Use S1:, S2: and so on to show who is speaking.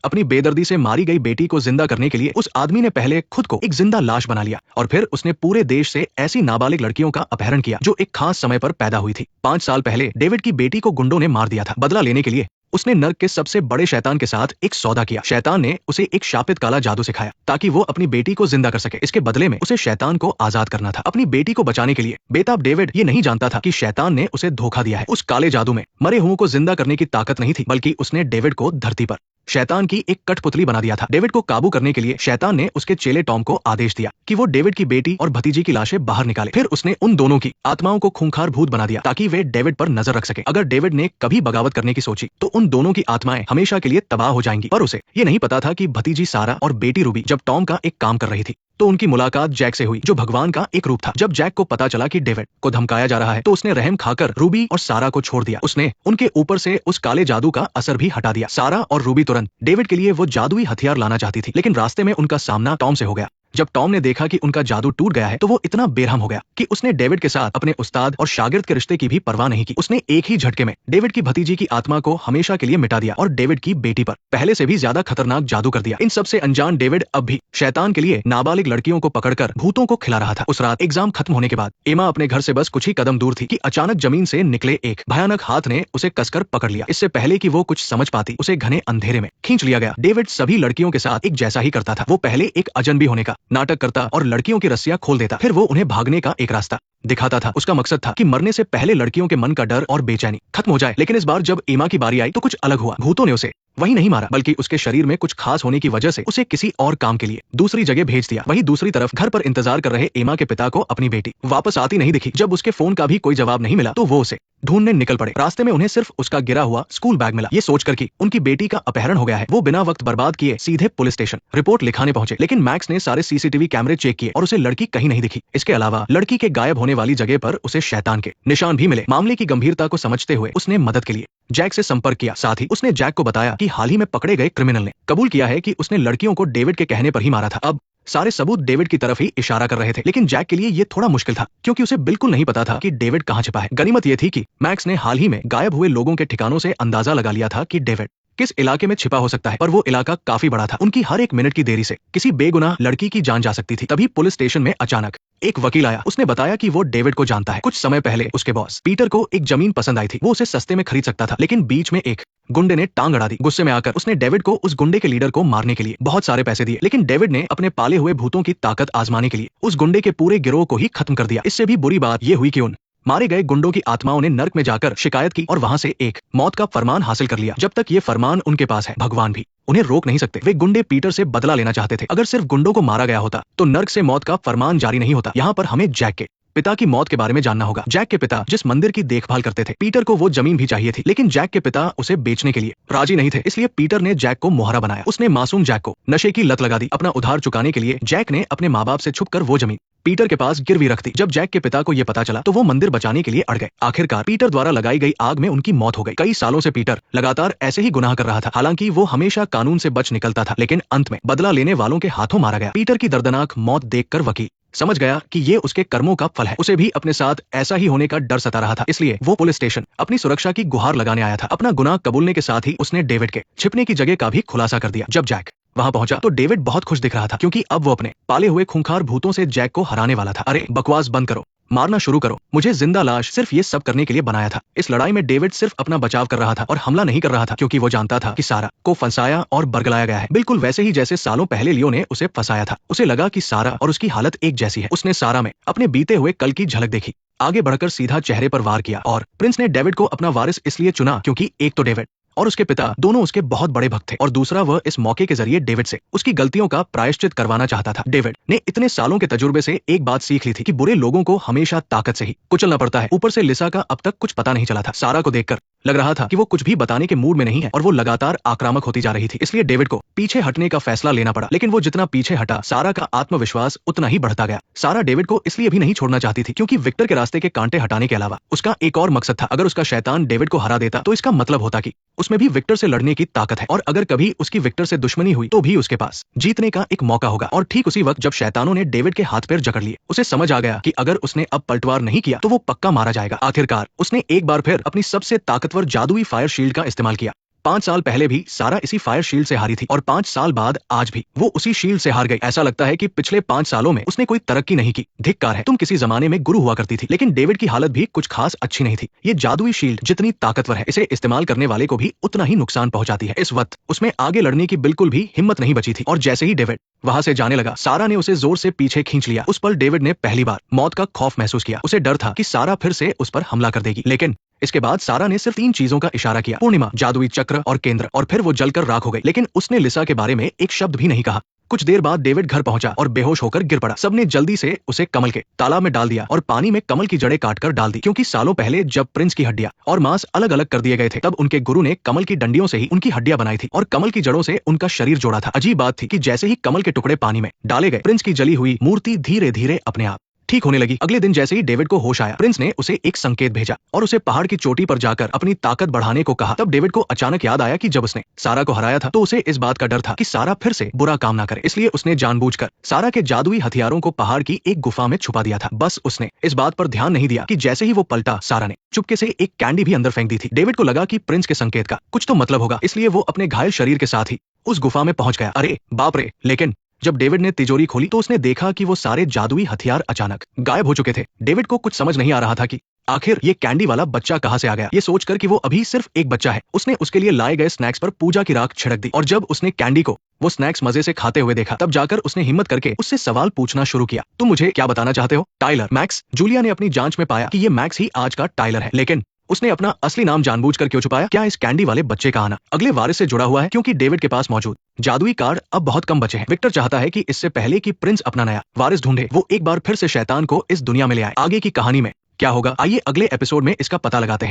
S1: अपनी बेदर्दी से मारी गई बेटी को जिंदा करने के लिए उस आदमी ने पहले खुद को एक जिंदा लाश बना लिया और फिर उसने पूरे देश से ऐसी नाबालिग लड़कियों का अपहरण किया जो एक खास समय पर पैदा हुई थी। 5 साल पहले डेविड की बेटी को गुंडों ने मार दिया था। बदला लेने के लिए उसने नर्क के सबसे बड़े शैतान के साथ एक सौदा किया। शैतान ने उसे एक शापित काला जादू सिखाया ताकि वो अपनी बेटी को जिंदा कर सके। इसके बदले में उसे शैतान को आजाद करना था। अपनी बेटी को बचाने के लिए बेताब डेविड ये नहीं जानता था कि शैतान ने उसे धोखा दिया है। उस काले जादू में मरे हुओं को जिंदा करने की ताकत नहीं थी, बल्कि उसने डेविड को धरती पर शैतान की एक कठपुतली बना दिया था। डेविड को काबू करने के लिए शैतान ने उसके चेले टॉम को आदेश दिया कि वो डेविड की बेटी और भतीजी की लाशें बाहर निकाले। फिर उसने उन दोनों की आत्माओं को खूंखार भूत बना दिया ताकि वे डेविड पर नजर रख सके। अगर डेविड ने कभी बगावत करने की सोची तो उन दोनों की आत्माएं हमेशा के लिए तबाह हो जाएंगी। पर उसे ये नहीं पता था कि भतीजी सारा और बेटी रूबी जब टॉम का एक काम कर रही थी तो उनकी मुलाकात जैक से हुई, जो भगवान का एक रूप था। जब जैक को पता चला कि डेविड को धमकाया जा रहा है तो उसने रहम खाकर रूबी और सारा को छोड़ दिया। उसने उनके ऊपर से उस काले जादू का असर भी हटा दिया। सारा और रूबी तुरंत डेविड के लिए वो जादुई हथियार लाना चाहती थी, लेकिन रास्ते में उनका सामना टॉम से हो गया। जब टॉम ने देखा कि उनका जादू टूट गया है तो वो इतना बेरहम हो गया कि उसने डेविड के साथ अपने उस्ताद और शागिर्द के रिश्ते की भी परवाह नहीं की। उसने एक ही झटके में डेविड की भतीजी की आत्मा को हमेशा के लिए मिटा दिया और डेविड की बेटी पर पहले से भी ज्यादा खतरनाक जादू कर दिया। इन सबसे अनजान डेविड अब भी शैतान के लिए नाबालिग लड़कियों को पकड़कर भूतों को खिला रहा था। उस रात एग्जाम खत्म होने के बाद एमा अपने घर से बस कुछ ही कदम दूर थी कि अचानक जमीन से निकले एक भयानक हाथ ने उसे कसकर पकड़ लिया। इससे पहले कि वो कुछ समझ पाती उसे घने अंधेरे में खींच लिया गया। डेविड सभी लड़कियों के साथ एक जैसा ही करता था। वो पहले एक अजनबी होने का नाटक करता और लड़कियों की रस्सियां खोल देता, फिर वो उन्हें भागने का एक रास्ता दिखाता था। उसका मकसद था कि मरने से पहले लड़कियों के मन का डर और बेचैनी खत्म हो जाए। लेकिन इस बार जब एमा की बारी आई तो कुछ अलग हुआ। भूतों ने उसे वही नहीं मारा, बल्कि उसके शरीर में कुछ खास होने की वजह से उसे किसी और काम के लिए दूसरी जगह भेज दिया। वहीं दूसरी तरफ घर पर इंतजार कर रहे एमा के पिता को अपनी बेटी वापस आती नहीं दिखी। जब उसके फोन का भी कोई जवाब नहीं मिला तो वो उसे ढूंढने निकल पड़े। रास्ते में उन्हें सिर्फ उसका गिरा हुआ स्कूल बैग मिला। ये सोचकर कि उनकी बेटी का अपहरण हो गया है, वो बिना वक्त बर्बाद किए सीधे पुलिस स्टेशन रिपोर्ट लिखाने पहुंचे। लेकिन मैक्स ने सारे सीसीटीवी कैमरे चेक किए और उसे लड़की कहीं नहीं दिखी। इसके अलावा लड़की के गायब होने वाली जगह पर उसे शैतान के निशान भी मिले। मामले की गंभीरता को समझते हुए उसने मदद के लिए जैक से संपर्क किया। साथ ही उसने जैक को बताया कि हाल ही में पकड़े गए क्रिमिनल ने कबूल किया है कि उसने लड़कियों को डेविड के कहने पर ही मारा था। अब सारे सबूत डेविड की तरफ ही इशारा कर रहे थे, लेकिन जैक के लिए ये थोड़ा मुश्किल था क्योंकि उसे बिल्कुल नहीं पता था कि डेविड कहाँ छिपा है। गनीमत ये थी कि मैक्स ने हाल ही में गायब हुए लोगों के ठिकानों से अंदाजा लगा लिया था कि डेविड किस इलाके में छिपा हो सकता है, पर वो इलाका काफी बड़ा था। उनकी हर एक मिनट की देरी से किसी बेगुनाह लड़की की जान जा सकती थी। तभी पुलिस स्टेशन में अचानक एक वकील आया। उसने बताया कि वो डेविड को जानता है। कुछ समय पहले उसके बॉस पीटर को एक जमीन पसंद आई थी। वो उसे सस्ते में खरीद सकता था, लेकिन बीच में एक गुंडे ने टांग अड़ा दी। गुस्से में आकर उसने डेविड को उस गुंडे के लीडर को मारने के लिए बहुत सारे पैसे दिए, लेकिन डेविड ने अपने पाले हुए भूतों की ताकत आजमाने के लिए उस गुंडे के पूरे गिरोह को ही खत्म कर दिया। इससे भी बुरी बात यह हुई कि उन मारे गए गुंडों की आत्माओं ने नर्क में जाकर शिकायत की और वहां से एक मौत का फरमान हासिल कर लिया। जब तक ये फरमान उनके पास है, भगवान भी उन्हें रोक नहीं सकते। वे गुंडे पीटर से बदला लेना चाहते थे। अगर सिर्फ गुंडों को मारा गया होता तो नर्क से मौत का फरमान जारी नहीं होता। यहाँ पर हमें जैक के पिता की मौत के बारे में जानना होगा। जैक के पिता जिस मंदिर की देखभाल करते थे, पीटर को वो जमीन भी चाहिए थी, लेकिन जैक के पिता उसे बेचने के लिए राजी नहीं थे। इसलिए पीटर ने जैक को मोहरा बनाया। उसने मासूम जैक को नशे की लत लगा दी। अपना उधार चुकाने के लिए जैक ने अपने माँ बाप से छुपकर वो जमीन पीटर के पास गिरवी रख दी। जब जैक के पिता को यह पता चला तो वो मंदिर बचाने के लिए अड़ गए। आखिरकार पीटर द्वारा लगाई गई आग में उनकी मौत हो गई। कई सालों से पीटर लगातार ऐसे ही गुनाह कर रहा था। हालांकि वो हमेशा कानून से बच निकलता था, लेकिन अंत में बदला लेने वालों के हाथों मारा गया। पीटर की दर्दनाक मौत देखकर वकील समझ गया कि ये उसके कर्मों का फल है। उसे भी अपने साथ ऐसा ही होने का डर सता रहा था, इसलिए वो पुलिस स्टेशन अपनी सुरक्षा की गुहार लगाने आया था। अपना गुनाह कबूलने के साथ ही उसने डेविड के छिपने की जगह का भी खुलासा कर दिया। जब जैक वहां पहुंचा तो डेविड बहुत खुश दिख रहा था क्योंकि अब वो अपने पाले हुए खूंखार भूतों से जैक को हराने वाला था। अरे बकवास बंद करो, मारना शुरू करो, मुझे जिंदा लाश सिर्फ ये सब करने के लिए बनाया था। इस लड़ाई में डेविड सिर्फ अपना बचाव कर रहा था और हमला नहीं कर रहा था, क्योंकि वो जानता था कि सारा को फंसाया और बरगलाया गया है, बिल्कुल वैसे ही जैसे सालों पहले लियो ने उसे फंसाया था। उसे लगा कि सारा और उसकी हालत एक जैसी है। उसने सारा में अपने बीते हुए कल की झलक देखी, आगे बढ़कर सीधा चेहरे पर वार किया। और प्रिंस ने डेविड को अपना वारिस इसलिए चुना क्योंकि एक तो डेविड और उसके पिता दोनों उसके बहुत बड़े भक्त थे, और दूसरा वह इस मौके के जरिए डेविड से उसकी गलतियों का प्रायश्चित करवाना चाहता था। डेविड ने इतने सालों के तजुर्बे से एक बात सीख ली थी कि बुरे लोगों को हमेशा ताकत से ही कुचलना पड़ता है। ऊपर से लिसा का अब तक कुछ पता नहीं चला था। सारा को देखकर लग रहा था कि वो कुछ भी बताने के मूड में नहीं है और वो लगातार आक्रामक होती जा रही थी। इसलिए डेविड को पीछे हटने का फैसला लेना पड़ा, लेकिन वो जितना पीछे हटा सारा का आत्मविश्वास उतना ही बढ़ता गया। सारा डेविड को इसलिए भी नहीं छोड़ना चाहती थी क्योंकि विक्टर के रास्ते के कांटे हटाने के अलावा उसका एक और मकसद था। अगर उसका शैतान डेविड को हरा देता तो इसका मतलब होता कि उसमें भी विक्टर से लड़ने की ताकत है, और अगर कभी उसकी विक्टर से दुश्मनी हुई तो भी उसके पास जीतने का एक मौका होगा। और ठीक उसी वक्त जब शैतानों ने डेविड के हाथ पैर जकड़ लिए, उसे समझ आ गया कि अगर उसने अब पलटवार नहीं किया तो वो पक्का मारा जाएगा। आखिरकार उसने एक बार फिर अपनी सबसे ताकतवर जादुई फायर शील्ड का इस्तेमाल किया। 5 साल पहले भी सारा इसी फायर शील्ड से हारी थी और 5 साल बाद आज भी वो उसी शील्ड से हार गई। ऐसा लगता है कि पिछले 5 सालों में उसने कोई तरक्की नहीं की। धिक्कार है, तुम किसी जमाने में गुरु हुआ करती थी। लेकिन डेविड की हालत भी कुछ खास अच्छी नहीं थी। ये जादुई शील्ड जितनी ताकतवर है, इसे इस्तेमाल करने वाले को भी उतना ही नुकसान पहुंचाती है। इस वक्त उसमें आगे लड़ने की बिल्कुल भी हिम्मत नहीं बची थी और जैसे ही डेविड वहां से जाने लगा, सारा ने उसे जोर से पीछे खींच लिया। उस पल डेविड ने पहली बार मौत का खौफ महसूस किया। उसे डर था कि सारा फिर से उस पर हमला कर देगी। लेकिन इसके बाद सारा ने सिर्फ 3 चीजों का इशारा किया, पूर्णिमा, जादुई चक्र और केंद्र, और फिर वो जलकर राख हो गई। लेकिन उसने लिसा के बारे में एक शब्द भी नहीं कहा। कुछ देर बाद डेविड घर पहुंचा और बेहोश होकर गिर पड़ा। सबने जल्दी से उसे कमल के तालाब में डाल दिया और पानी में कमल की जड़ें काटकर डाल दी, क्योंकि सालों पहले जब प्रिंस की हड्डियां और मांस अलग अलग कर दिए गए थे, तब उनके गुरु ने कमल की डंडियों से ही उनकी हड्डियां बनाई थी और कमल की जड़ों से उनका शरीर जोड़ा था। अजीब बात थी कि जैसे ही कमल के टुकड़े पानी में डाले गए, प्रिंस की जली हुई मूर्ति धीरे धीरे अपने आप ठीक होने लगी। अगले दिन जैसे ही डेविड को होश आया, प्रिंस ने उसे एक संकेत भेजा और उसे पहाड़ की चोटी पर जाकर अपनी ताकत बढ़ाने को कहा। तब डेविड को अचानक याद आया कि जब उसने सारा को हराया था तो उसे इस बात का डर था कि सारा फिर से बुरा काम ना करे। इसलिए उसने जानबूझकर सारा के जादुई हथियारों को पहाड़ की एक गुफा में छुपा दिया था। बस उसने इस बात पर ध्यान नहीं दिया कि जैसे ही वो पलटा, सारा ने चुपके से एक कैंडी भी अंदर फेंक दी थी। डेविड को लगा कि प्रिंस के संकेत का कुछ तो मतलब होगा, इसलिए वो अपने घायल शरीर के साथ ही उस गुफा में पहुंच गया। अरे बाप रे! लेकिन जब डेविड ने तिजोरी खोली तो उसने देखा कि वो सारे जादुई हथियार अचानक गायब हो चुके थे। डेविड को कुछ समझ नहीं आ रहा था कि आखिर ये कैंडी वाला बच्चा कहां से आ गया। ये सोचकर कि वो अभी सिर्फ एक बच्चा है, उसने उसके लिए लाए गए स्नैक्स पर पूजा की राख छिड़क दी और जब उसने कैंडी को वो स्नैक्स मजे से खाते हुए देखा, तब जाकर उसने हिम्मत करके उससे सवाल पूछना शुरू किया। तुम मुझे क्या बताना चाहते हो? Tyler, max. जूलिया ने अपनी जांच में पाया कि ये मैक्स ही आज का टाइलर है, लेकिन उसने अपना असली नाम जानबूझकर क्यों छुपाया? क्या इस कैंडी वाले बच्चे का आना अगले वारिस से जुड़ा हुआ है? क्योंकि डेविड के पास मौजूद जादुई कार्ड अब बहुत कम बचे हैं। विक्टर चाहता है कि इससे पहले कि प्रिंस अपना नया वारिस ढूंढे, वो एक बार फिर से शैतान को इस दुनिया में ले आए। आगे की कहानी में क्या होगा, आइए अगले एपिसोड में इसका पता लगाते हैं।